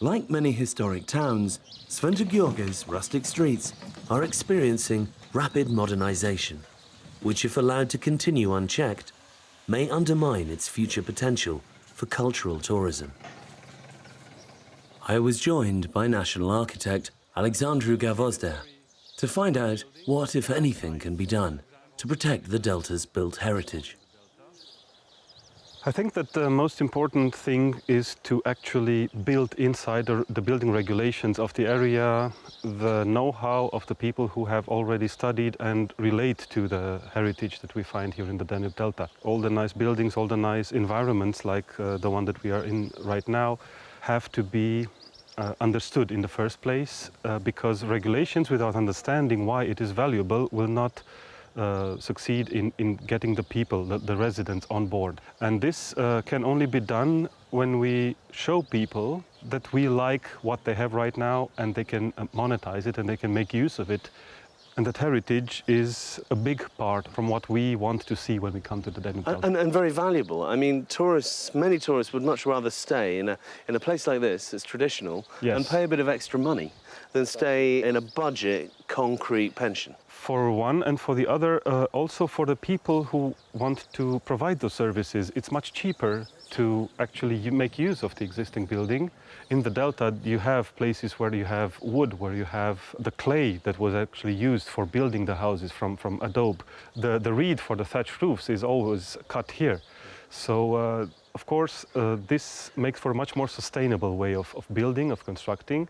Like many historic towns, Sfântu Gheorghe's rustic streets are experiencing rapid modernization, which, if allowed to continue unchecked, may undermine its future potential for cultural tourism. I was joined by national architect Alexandru Găvozdea to find out what, if anything, can be done to protect the Delta's built heritage. I think that the most important thing is to actually build inside the building regulations of the area, the know-how of the people who have already studied and relate to the heritage that we find here in the Danube Delta. All the nice buildings, all the nice environments like the one that we are in right now have to be understood in the first place because regulations without understanding why it is valuable will not succeed in getting the people, the residents on board. And this can only be done when we show people that we like what they have right now and they can monetize it and they can make use of it. And that heritage is a big part from what we want to see when we come to the Danube Delta. And very valuable. I mean, many tourists would much rather stay in a place like this that's traditional and pay a bit of extra money than stay in a budget concrete pension. For one, and for the other, also for the people who want to provide those services, it's much cheaper to actually make use of the existing building. In the Delta, you have places where you have wood, where you have the clay that was actually used for building the houses from adobe. The reed for the thatched roofs is always cut here. So, of course, this makes for a much more sustainable way of building, of constructing.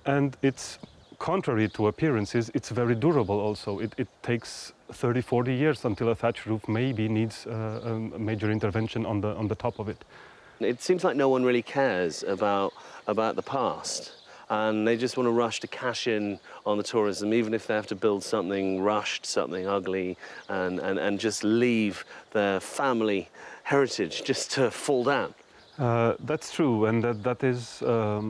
And it's contrary to appearances, it's very durable also. It takes 30, 40 years until a thatched roof maybe needs a major intervention on the top of it. It seems like no one really cares about the past, and they just want to rush to cash in on the tourism, even if they have to build something rushed, something ugly, and just leave their family heritage just to fall down. That's true, and that is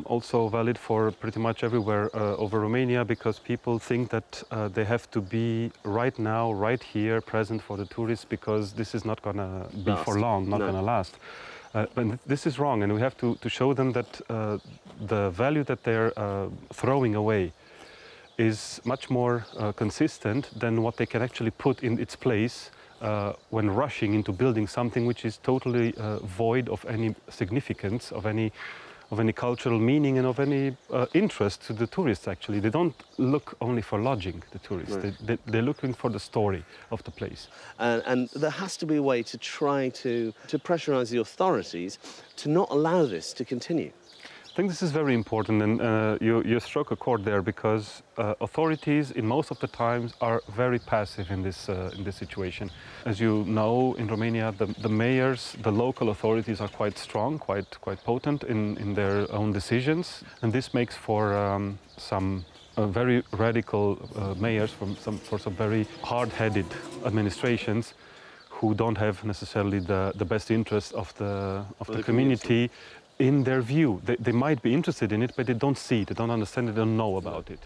also valid for pretty much everywhere over Romania, because people think that they have to be right now, right here, present for the tourists, because this is not going to be for long, not going to last. And this is wrong, and we have to show them that the value that they're throwing away is much more consistent than what they can actually put in its place when rushing into building something which is totally void of any significance, of any cultural meaning and of any interest to the tourists. Actually, they don't look only for lodging, the tourists. Right. They're looking for the story of the place. And there has to be a way to try to pressurize the authorities to not allow this to continue. I think this is very important, and you struck a chord there, because authorities in most of the times are very passive in this situation. As you know, in Romania, the mayors, the local authorities are quite strong, quite potent in their own decisions, and this makes for some very radical mayors, for some very hard-headed administrations who don't have necessarily the best interest of the community in their view. They might be interested in it, but they don't see it, they don't understand it, they don't know about it.